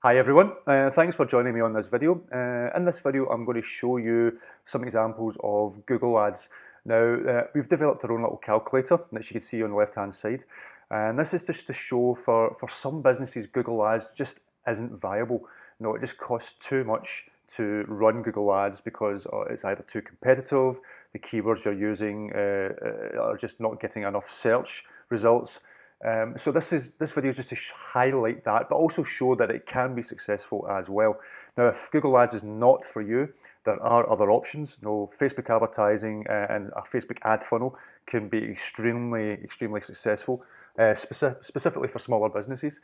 Hi everyone, thanks for joining me on this video. In this video I'm going to show you some examples of Google Ads. Now we've developed our own little calculator that you can see on the left hand side, and this is just to show for some businesses Google Ads just isn't viable. No, it just costs too much to run Google Ads because it's either too competitive, the keywords you're using are just not getting enough search results. So this video is just to highlight that, but also show that it can be successful as well. Now, if Google Ads is not for you, there are other options. Facebook advertising and a Facebook ad funnel can be extremely successful, specifically for smaller businesses,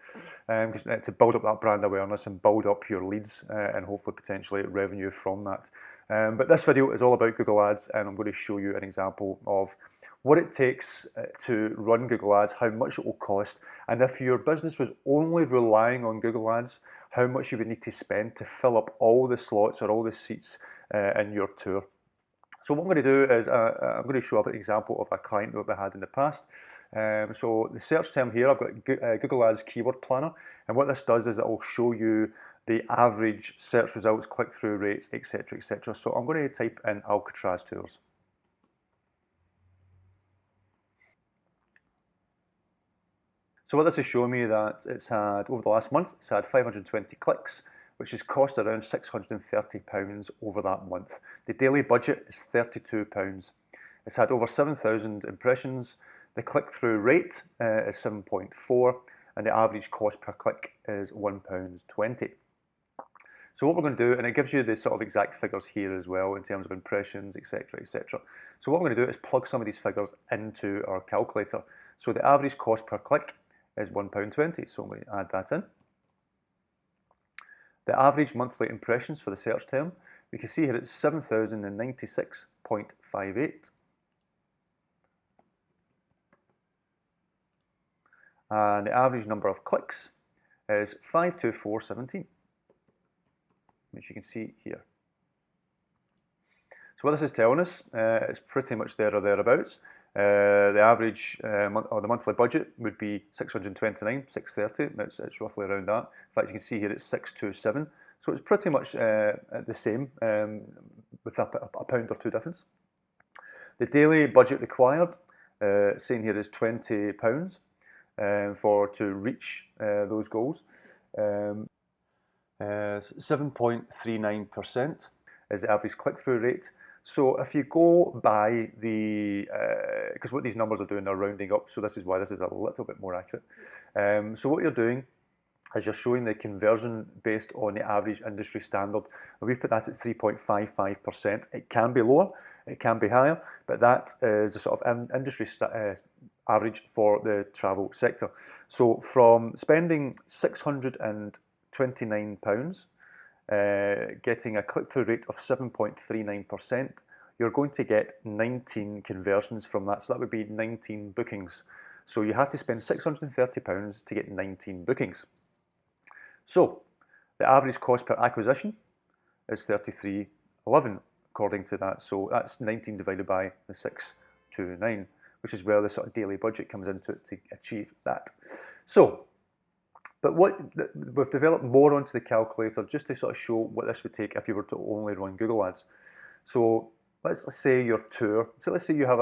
to build up that brand awareness and build up your leads and hopefully potentially revenue from that. But this video is all about Google Ads, and I'm going to show you an example of what it takes to run Google Ads, how much it will cost, and if your business was only relying on Google Ads, how much you would need to spend to fill up all the slots or all the seats in your tour. So what I'm going to do is I'm going to show up an example of a client that we had in the past. So the search term here, I've got Google Ads Keyword Planner, and what this does is it will show you the average search results, click-through rates, etc., etc. So I'm going to type in Alcatraz Tours. So what this is showing me that it's had, over the last month, it's had 520 clicks, which has cost around £630 over that month. The daily budget is £32. It's had over 7,000 impressions. The click-through rate is 7.4, and the average cost per click is £1.20. So what we're going to do, and it gives you the sort of exact figures here as well in terms of impressions, etc., etc. So what we're going to do is plug some of these figures into our calculator. So the average cost per click is £1.20, so I'm going to add that in. The average monthly impressions for the search term, we can see here it's 7,096.58. And the average number of clicks is 52417, which you can see here. So what this is telling us, it's pretty much there or thereabouts. The average or the monthly budget would be 629, 630. It's roughly around that. In fact, you can see here it's 627. So it's pretty much the same with a pound or two difference. The daily budget required, saying here is £20 to reach those goals. 7.39% is the average click-through rate. So if you go by the, because what these numbers are doing, they're rounding up, so this is why this is a little bit more accurate. So what you're doing is you're showing the conversion based on the average industry standard. And we've put that at 3.55%. It can be lower, it can be higher, but that is the sort of industry average for the travel sector. So from spending £629, getting a click-through rate of 7.39%, you're going to get 19 conversions from that. So that would be 19 bookings. So you have to spend £630 to get 19 bookings. So the average cost per acquisition is 33.11 according to that. So that's 19 divided by the 629, which is where the sort of daily budget comes into it to achieve that. So, but we've developed more onto the calculator just to sort of show what this would take if you were to only run Google Ads. So let's say your tour, so let's say you have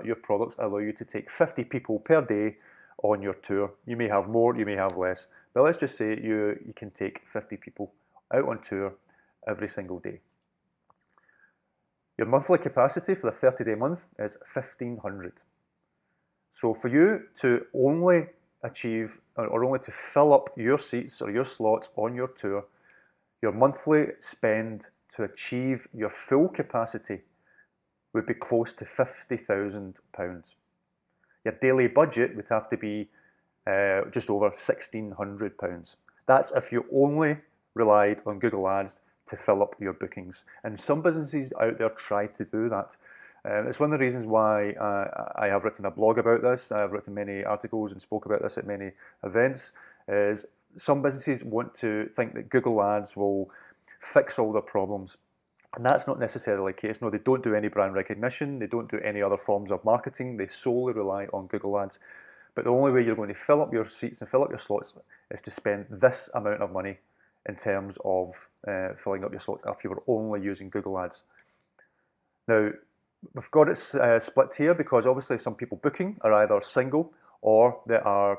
your products allow you to take 50 people per day on your tour. You may have more, you may have less, but let's just say you can take 50 people out on tour every single day. Your monthly capacity for the 30-day month is 1,500. So for you to only achieve or only to fill up your seats or your slots on your tour, your monthly spend to achieve your full capacity would be close to £50,000. Your daily budget would have to be just over £1,600. That's if you only relied on Google Ads to fill up your bookings. And some businesses out there try to do that. It's one of the reasons why I have written a blog about this. I've written many articles and spoke about this at many events. Is some businesses want to think that Google Ads will fix all their problems. And that's not necessarily the case. No, they don't do any brand recognition. They don't do any other forms of marketing. They solely rely on Google Ads. But the only way you're going to fill up your seats and fill up your slots is to spend this amount of money in terms of filling up your slots if you were only using Google Ads. Now, we've got it split here because obviously some people booking are either single or they are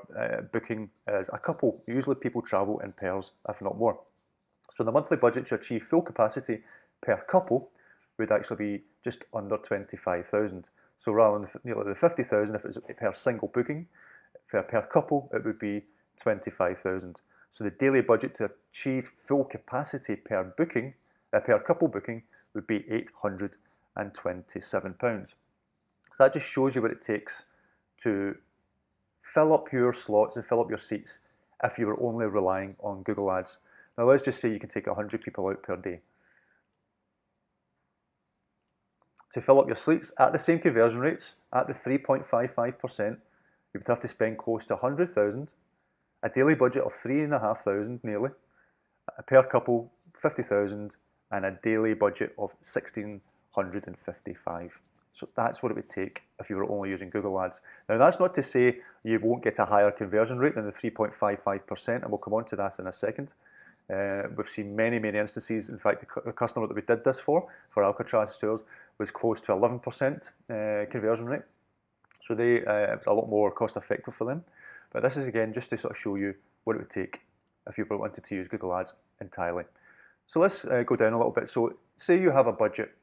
booking as a couple. Usually people travel in pairs, if not more. So the monthly budget to achieve full capacity per couple would actually be just under 25,000. So rather than nearly the 50,000 if it's per single booking, per couple it would be 25,000. So the daily budget to achieve full capacity per booking, per couple booking, would be £827. So that just shows you what it takes to fill up your slots and fill up your seats if you were only relying on Google Ads. Now let's just say you can take 100 people out per day. To fill up your seats at the same conversion rates, at the 3.55%, you would have to spend close to 100,000, a daily budget of 3,500 nearly, per couple 50,000, and a daily budget of 1,655. So that's what it would take if you were only using Google Ads. Now that's not to say you won't get a higher conversion rate than the 3.55%, and we'll come on to that in a second. We've seen many instances. In fact, the customer that we did this for Alcatraz Tours, was close to 11% conversion rate. So it was a lot more cost effective for them. But this is again just to sort of show you what it would take if you wanted to use Google Ads entirely. So let's go down a little bit. So say you have a budget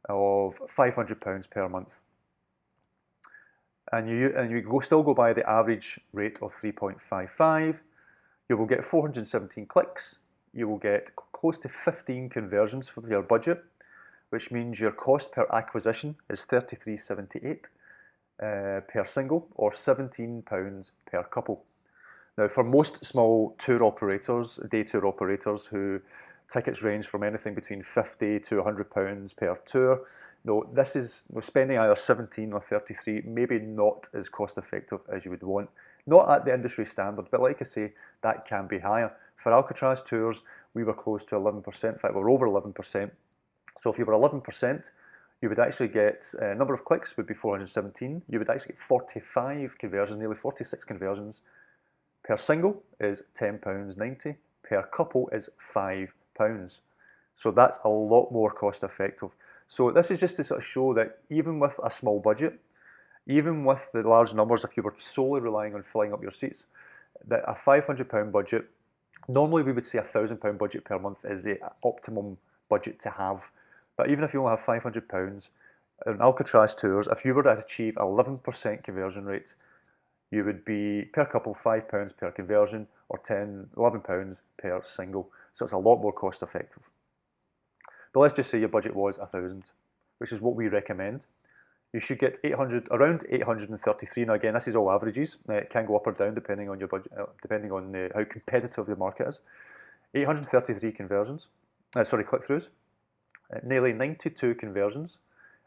of £500 per month, and you still go by the average rate of 3.55. You will get 417 clicks. You will get close to 15 conversions for your budget, which means your cost per acquisition is £33.78 per single, or £17 per couple. Now, for most small tour operators, day tour operators, who tickets range from anything between £50 to £100 per tour, this is spending either 17 or 33, maybe not as cost effective as you would want. Not at the industry standard, but like I say, that can be higher. For Alcatraz Tours, we were close to 11%. In fact, we're over 11%. So if you were 11%, you would actually get number of clicks would be 417. You would actually get 45 conversions, nearly 46 conversions. Per single is £10.90. Per couple is £5. So that's a lot more cost effective. So this is just to sort of show that even with a small budget, even with the large numbers, if you were solely relying on filling up your seats, that a £500 budget, normally we would say a £1,000 budget per month is the optimum budget to have. But even if you only have £500, on Alcatraz Tours, if you were to achieve 11% conversion rate, you would be per couple £5 per conversion, or £11 per single. So it's a lot more cost effective. But let's just say your budget was 1,000, which is what we recommend. You should get around 833. Now again, this is all averages. It can go up or down depending on your budget, depending on how competitive the market is. 833 click-throughs, nearly 92 conversions,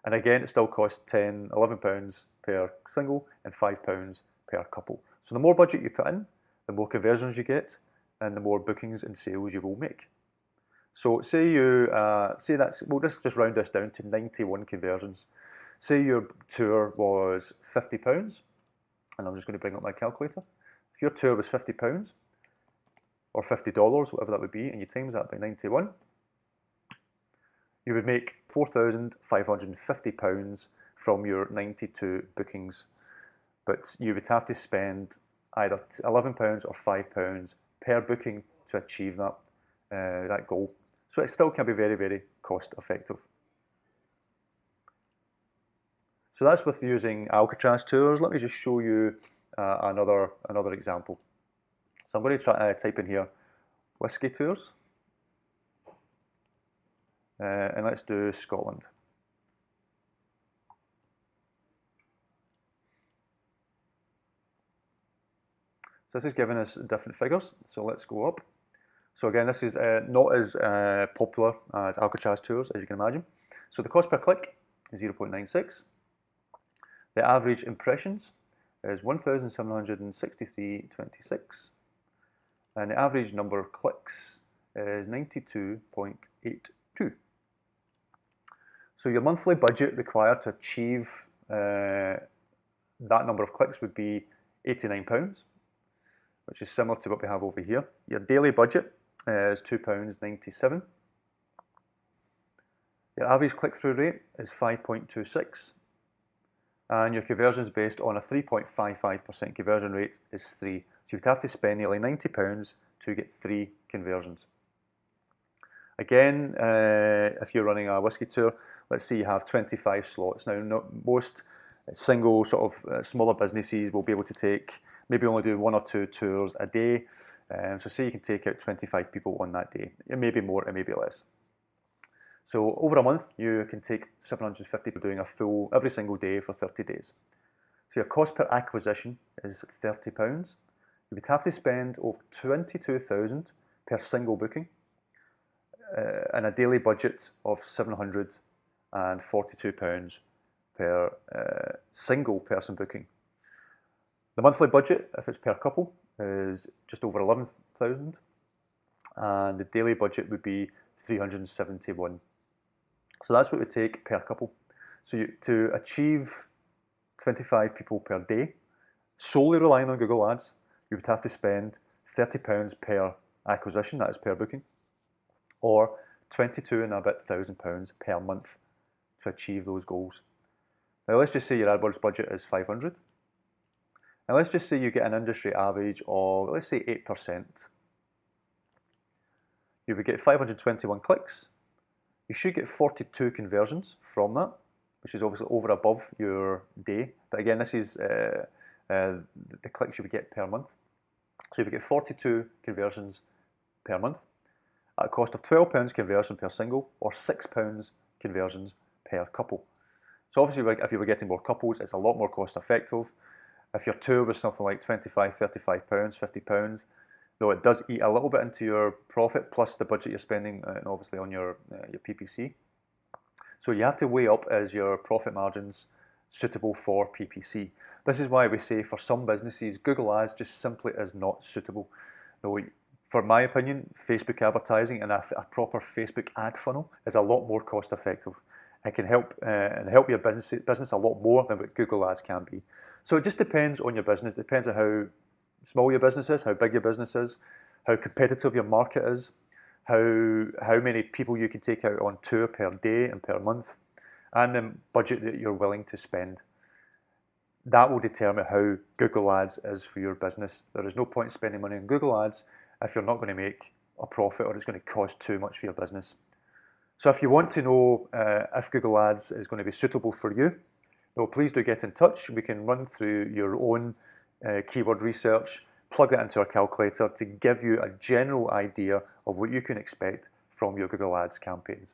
and again, it still costs £11 per single and £5 per couple. So the more budget you put in, the more conversions you get, and the more bookings and sales you will make. So say we'll just round this down to 91 conversions. Say your tour was £50, and I'm just going to bring up my calculator. If your tour was £50 or $50, whatever that would be, and you times that by 91, you would make £4,550 from your 92 bookings. But you would have to spend either £11 or £5 per booking to achieve that goal. So it still can be very cost effective. So that's with using Alcatraz Tours. Let me just show you another example. So I'm going to try type in here Whiskey Tours, and let's do Scotland. So this is giving us different figures. So let's go up. So again, this is not as popular as Alcatraz Tours, as you can imagine. So the cost per click is 0.96. The average impressions is 1,763.26, and the average number of clicks is 92.82. So your monthly budget required to achieve that number of clicks would be £89, which is similar to what we have over here. Your daily budget is £2.97. Your average click-through rate is 5.26, and your conversions based on a 3.55% conversion rate is 3. So you'd have to spend nearly £90 to get 3 conversions. Again, if you're running a whisky tour, let's say you have 25 slots. Now, most single sort of smaller businesses will be able to take, maybe only do 1 or 2 tours a day. So say you can take out 25 people on that day. It may be more, it may be less. So over a month, you can take 750 people doing a full, every single day for 30 days. So your cost per acquisition is £30. You would have to spend over 22,000 per single booking, and a daily budget of £742 per single person booking. The monthly budget, if it's per couple, is just over 11,000, and the daily budget would be 371. So that's what it would take per couple. So to achieve 25 people per day, solely relying on Google Ads, you would have to spend £30 per acquisition, that is per booking, or £22,000 per month to achieve those goals. Now let's just say your AdWords budget is 500. Now let's just say you get an industry average of, let's say 8%. You would get 521 clicks. You should get 42 conversions from that, which is obviously over above your day. But again, this is the clicks you would get per month. So you would get 42 conversions per month at a cost of £12 conversion per single, or £6 conversions per couple. So obviously, if you were getting more couples, it's a lot more cost effective. If your tour was something like £25, £35, £50, though it does eat a little bit into your profit, plus the budget you're spending, and obviously on your PPC. So you have to weigh up, as your profit margins suitable for PPC. This is why we say for some businesses, Google Ads just simply is not suitable. Though, for my opinion, Facebook advertising and a proper Facebook ad funnel is a lot more cost effective. It can help your business a lot more than what Google Ads can be. So it just depends on your business. It depends on how small your business is, how big your business is, how competitive your market is, how many people you can take out on tour per day and per month, and the budget that you're willing to spend. That will determine how Google Ads is for your business. There is no point spending money on Google Ads if you're not going to make a profit, or it's going to cost too much for your business. So if you want to know if Google Ads is going to be suitable for you, well, please do get in touch. We can run through your own keyword research, plug that into our calculator to give you a general idea of what you can expect from your Google Ads campaigns.